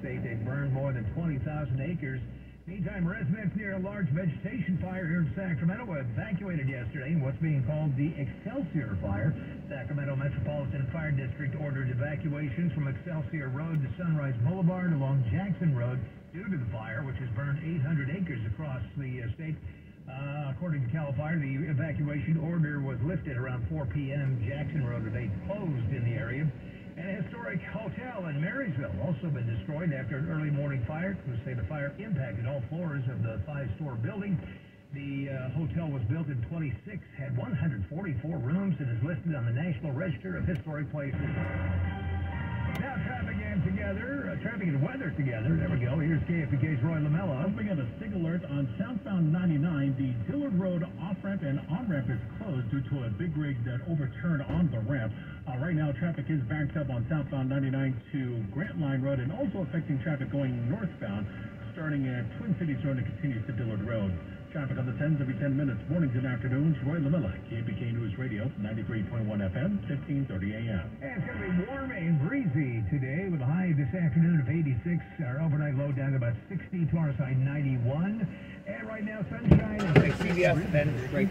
state. They burned more than 20,000 acres. Meantime, residents near a large vegetation fire here in Sacramento were evacuated yesterday in what's being called the Excelsior Fire. Sacramento Metropolitan Fire District ordered evacuations from Excelsior Road to Sunrise Boulevard along Jackson Road due to the fire, which has burned 800 acres across the state. According to CAL FIRE, the evacuation order was lifted around 4 p.m. Jackson Road remains closed in the area. And a historic hotel in Marysville also been destroyed after an early morning fire. Police say the fire impacted all floors of the 5-story building. The hotel was built in 26, had 144 rooms, and is listed on the National Register of Historic Places. Now traffic and weather together. There we go. Here's KFBK's Roy Lamella. Don't forget a SIG alert on southbound 99. The Dillard Road off-ramp and on-ramp is closed due to a big rig that overturned on the ramp. Right now, traffic is backed up on southbound 99 to Grant Line Road and also affecting traffic going northbound, starting at Twin Cities Road and continues to Dillard Road. Traffic on the 10s every 10 minutes, mornings and afternoons. Roy Lamella, KFBK News Radio, 93.1 FM, 1530 AM. And it's going to be warm and breezy today with a high this afternoon of 86. Our overnight low down to about 60, to our side 91. And right now, sunshine and CBS and then right.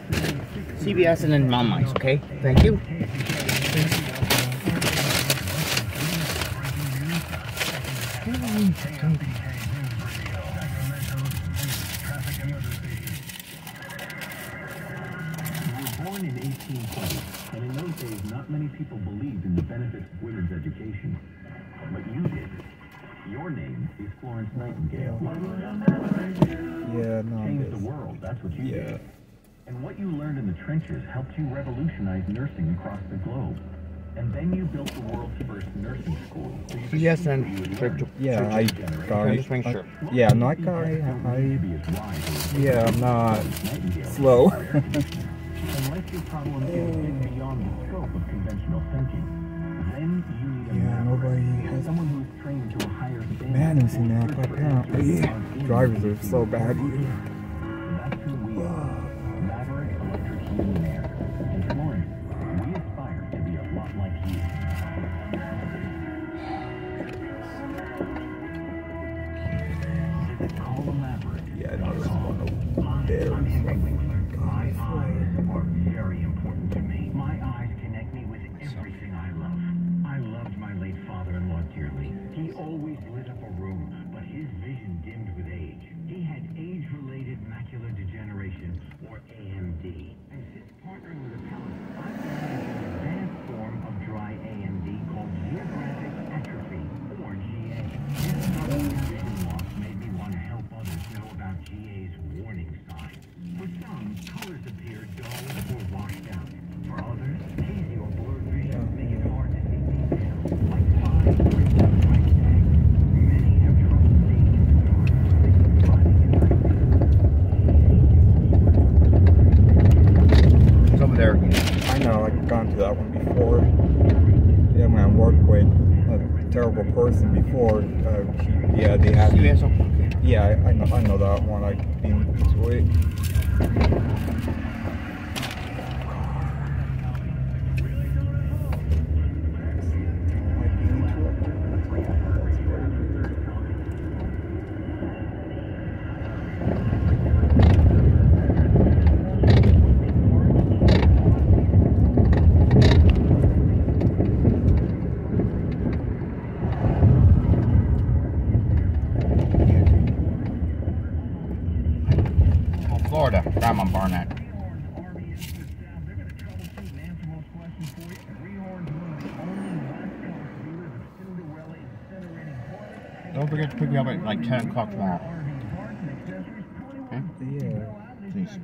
CBS and then Mom Mice, okay? Thank you. Born in 1820, and in those days, not many people believed in the benefits of women's education. But you did. Your name is Florence Nightingale. Yeah, no. Changed the world, that's what you did. And what you learned in the trenches helped you revolutionize nursing across the globe. And then you built the world's first nursing school. So CBS and yeah, I got it. Just make sure. Yeah, I'm not yeah, I'm not slow. Unless your problem is beyond the scope of conventional thinking, then you need a nobody has someone who is trained to a higher standard. manners in that, but apparently drivers are so bad here. That's who we are. Maverick Electric Heating and Air. In Florence, we aspire to be a lot like you. Call the Maverick. Yeah, I know this one there. My eyes are very important to me. My eyes connect me with everything I love. I loved my late father-in-law dearly. He always lit up a room, but his vision dimmed with age. He had age-related macular degeneration, or AMD. And since partnering with Appellant, I've developed an advanced form of dry AMD called geographic atrophy, or GA. This sudden vision loss made me want to help others know about GA's warning signs. For some, colors appear dull or washed out. For others, hazy or blurred vision make it hard to see details, like signs or even price tags. Many have trouble seeing in the dark. It's over there. I know, I've gone to that one before. Yeah, when I worked with a terrible person before, yeah, they had CBS, okay. yeah, I know that one. I've been to it. Florida, Grandma Barnett. Don't forget to pick me up at like 10 o'clock tomorrow. Okay? Yeah. Please.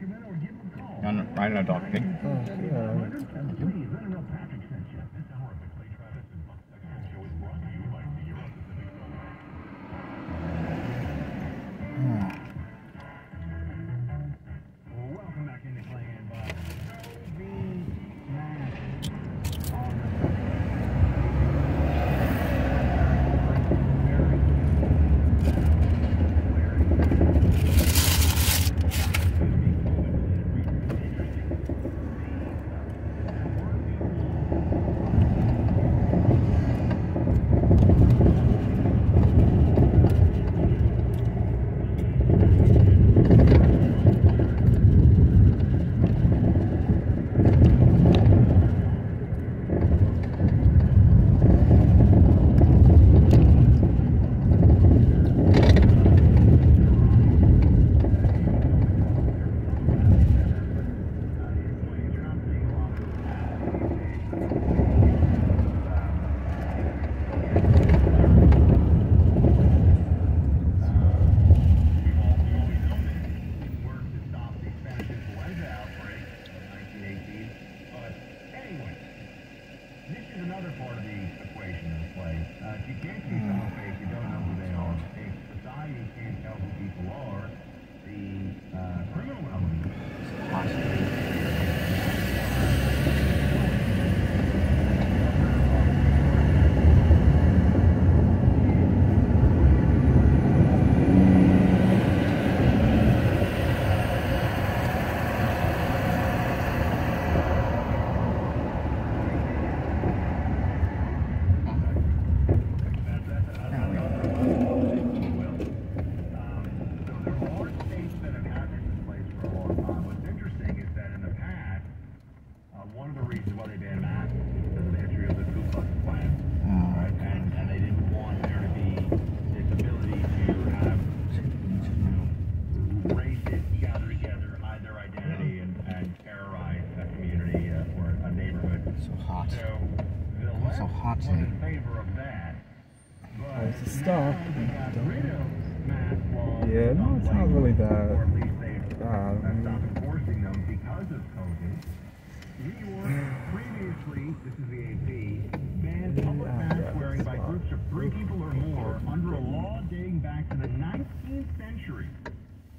Right on a dog, okay? Oh, yeah. to stop. Yeah, no, it's not really that bad. Enforcing them because of COVID. New York previously, this is the AP, banned public mask wearing by groups of 3 people or more under a law dating back to the 19th century.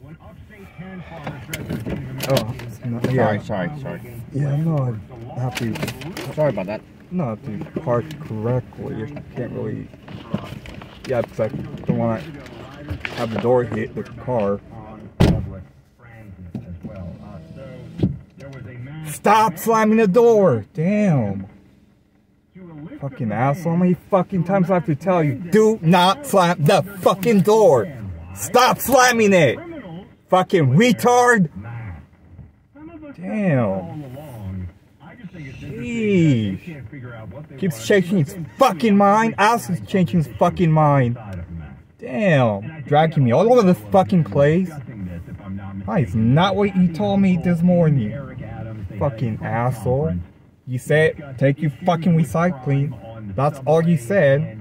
When upstate Karen farmers dressed as Native Americans. Sorry. Yeah, I'm not happy. Sorry about that. Not to park correctly. I can't really. Yeah, because I don't want to have the door hit the car. Stop slamming the door! Damn. Fucking asshole. How many fucking times do I have to tell you? Do not slam the fucking door! Stop slamming it! Fucking retard! Damn. Jeez. Keeps changing his fucking mind. Alice is changing his fucking mind. Damn. Dragging me all over this fucking place. That is not what you told me this morning. Fucking asshole. You said, take your fucking recycling. That's all you said.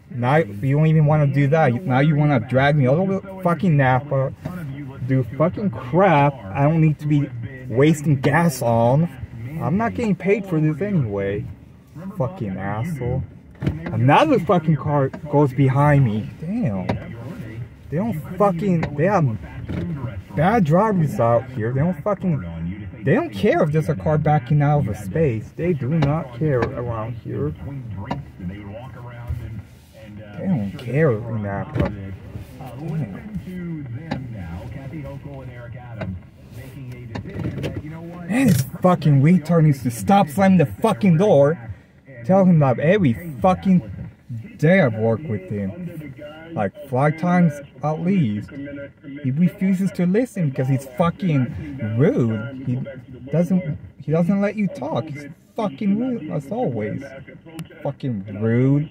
Now you don't even want to do that. Now you want to drag me all over the fucking Napa. Do fucking crap I don't need to be wasting gas on. I'm not getting paid for this anyway. Fucking asshole. Another fucking car goes behind me. Damn. They have bad drivers out here. They don't care if there's a car backing out of a space. They do not care around here. They don't care in that. Man, this fucking retard needs to stop slamming the fucking door. Tell him that every fucking day I've worked with him. Like 5 times at least. He refuses to listen because he's fucking rude. He doesn't let you talk. He's fucking rude as always. Fucking rude.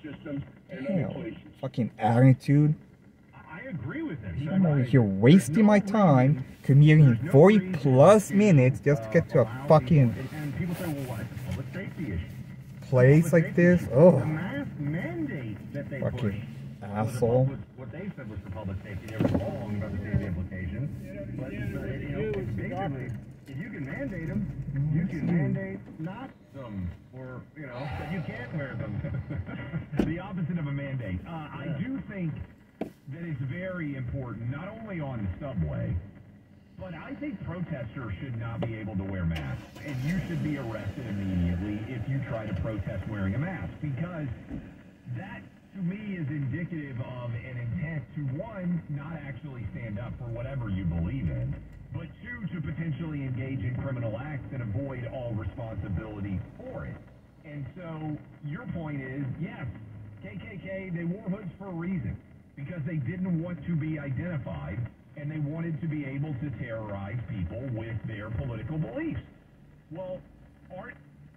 Hell, fucking attitude. I'm over here wasting my time commuting 40+ minutes just to get to a fucking place like this. Oh, fucking asshole. What they said was for public safety. They were wrong about the safety implications. But basically, if you can mandate them, you can mandate not them, or that you can't wear them. The opposite of a mandate. I do think that it's very important, not only on the subway, but I think protesters should not be able to wear masks, and you should be arrested immediately if you try to protest wearing a mask, because that, to me, is indicative of an intent to, 1, not actually stand up for whatever you believe in, but 2, to potentially engage in criminal acts and avoid all responsibility for it. And so, your point is, yes, KKK, they wore hoods for a reason, because they didn't want to be identified, and they wanted to be able to terrorize people with their political beliefs. Well,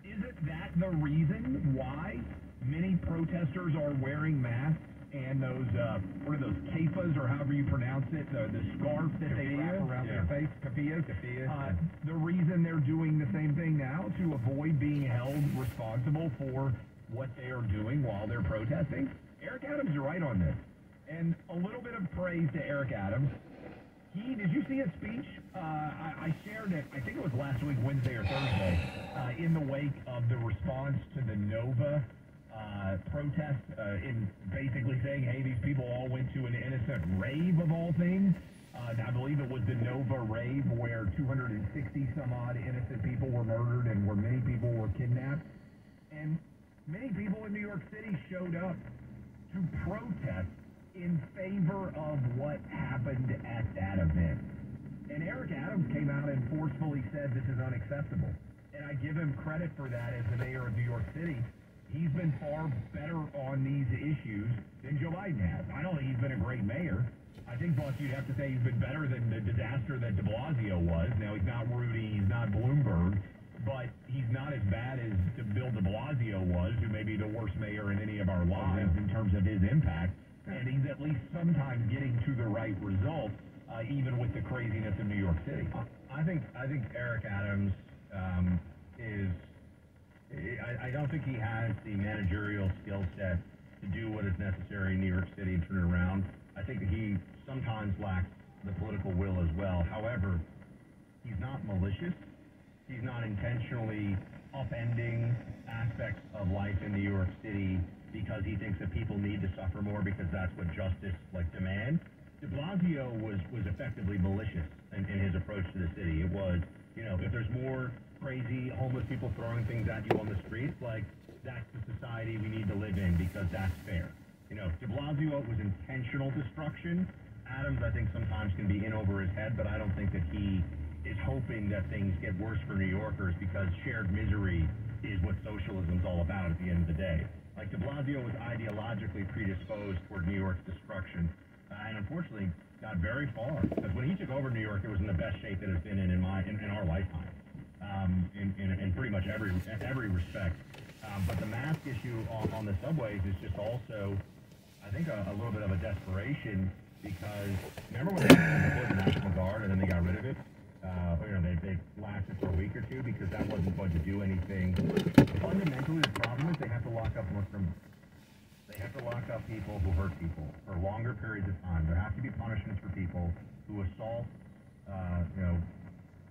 isn't that the reason why many protesters are wearing masks and those, what are those, kefas, or however you pronounce it, the scarf that they wrap around their face, keffiyehs? The reason they're doing the same thing now, to avoid being held responsible for what they are doing while they're protesting. Eric Adams is right on this. And a little bit of praise to Eric Adams. Did you see his speech? I shared it, I think it was last week, Wednesday or Thursday, in the wake of the response to the Nova protest, in basically saying, hey, these people all went to an innocent rave of all things. I believe it was the Nova rave where 260 some odd innocent people were murdered and where many people were kidnapped. And many people in New York City showed up to protest in favor of what happened at that event. And Eric Adams came out and forcefully said this is unacceptable. And I give him credit for that as the mayor of New York City. He's been far better on these issues than Joe Biden has. I don't think he's been a great mayor. I think, Buck, you'd have to say he's been better than the disaster that de Blasio was. Now, he's not Rudy, he's not Bloomberg, but he's not as bad as Bill de Blasio was, who may be the worst mayor in any of our lives in terms of his impact. And he's at least sometimes getting to the right result, even with the craziness of New York City. I think Eric Adams I don't think he has the managerial skill set to do what is necessary in New York City and turn it around. I think that he sometimes lacks the political will as well. However, he's not malicious. He's not intentionally upending aspects of life in New York City because he thinks that people need to suffer more because that's what justice demands. De Blasio was effectively malicious in his approach to the city. It was, if there's more crazy homeless people throwing things at you on the streets, that's the society we need to live in because that's fair. De Blasio was intentional destruction. Adams, I think, sometimes can be in over his head, but I don't think that he is hoping that things get worse for New Yorkers because shared misery is what socialism's all about at the end of the day. De Blasio was ideologically predisposed toward New York's destruction, and unfortunately got very far. Because when he took over New York, it was in the best shape it has been in our lifetime, in pretty much every respect. But the mask issue on the subways is just also, I think, a little bit of a desperation because remember when they deployed the National Guard and then they got rid of it? They lasted for a week or two because that wasn't going to do anything. Fundamentally, the problem is they have to lock up more criminals. They have to lock up people who hurt people for longer periods of time. There have to be punishments for people who assault,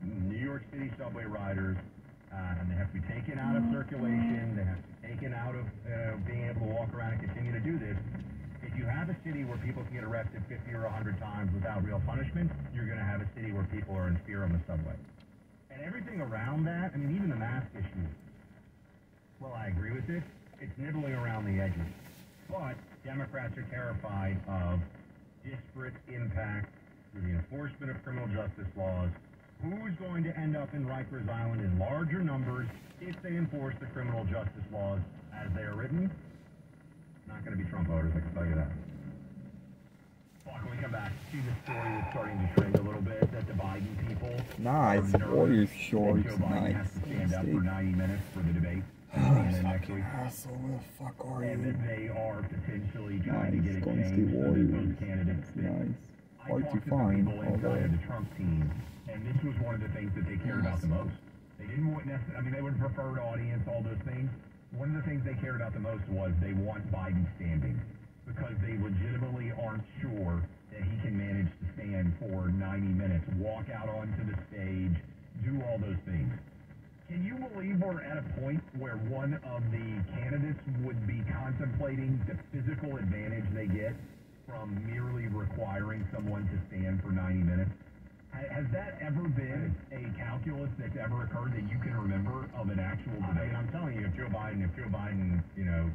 New York City subway riders, and they have to be taken out of circulation. They have to be taken out of being able to walk around and continue to do this. If you have a city where people can get arrested 50 or 100 times without real punishment, you're going to have a city where people are in fear on the subway. And everything around that, even the mask issue, well, I agree with it. It's nibbling around the edges. But Democrats are terrified of disparate impact through the enforcement of criminal justice laws. Who's going to end up in Rikers Island in larger numbers if they enforce the criminal justice laws as they are written? Not going to be Trump voters, I can tell you that. Well, when we come back, see the story that's starting to trend a little bit, that the Biden people... Nice, Warriors shorts, Joe Biden nice. has to stand up for 90 minutes for the debate. And then next week. Asshole, where the fuck are And you? that they are potentially trying to get it Golden State changed so that Warriors. both candidates fit. Nice. I Hard talked to to the find, people inside although. of the Trump team, and this was one of the things that they cared about the most. They didn't want necessarily, they would preferred audience, all those things. One of the things they cared about the most was they want Biden standing because they legitimately aren't sure that he can manage to stand for 90 minutes, walk out onto the stage, do all those things. Can you believe we're at a point where one of the candidates would be contemplating the physical advantage they get from merely requiring someone to stand for 90 minutes? Has that ever been a calculus that's ever occurred that you can remember of an actual debate? I'm telling you, if Joe Biden,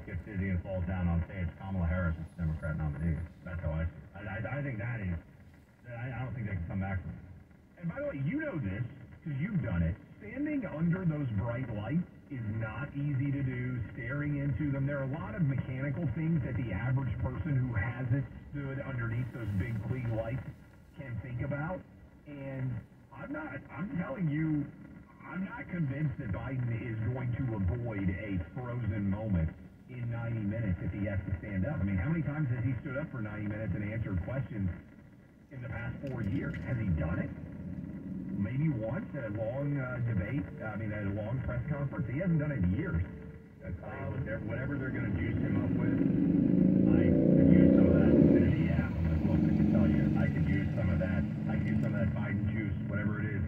gets dizzy and falls down on stage, Kamala Harris is the Democrat nominee. That's how I see it. I think that is. I don't think they can come back from it. And by the way, you know this because you've done it. Standing under those bright lights is not easy to do. Staring into them, there are a lot of mechanical things that the average person who hasn't stood underneath those big Klieg lights can think about. And I'm telling you, I'm not convinced that Biden is going to avoid a frozen moment in 90 minutes if he has to stand up. How many times has he stood up for 90 minutes and answered questions in the past 4 years? Has he done it? Maybe once at a long debate, at a long press conference. He hasn't done it in years. Whatever they're going to juice him up with, I could use some of that Infinity app on my phone. I can tell you, I could use some of that. I could use some of that Biden juice, whatever it is.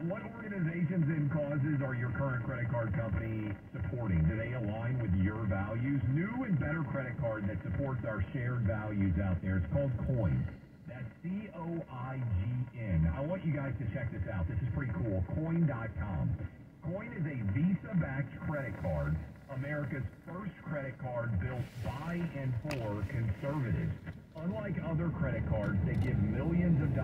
What organizations and causes are your current credit card company supporting? Do they align with your values? New and better credit card that supports our shared values out there. It's called Coin. That's COIGN. I want you guys to check this out. This is pretty cool. Coin.com. Coin is a Visa-backed credit card, America's first credit card built by and for conservatives. Unlike other credit cards that give millions of dollars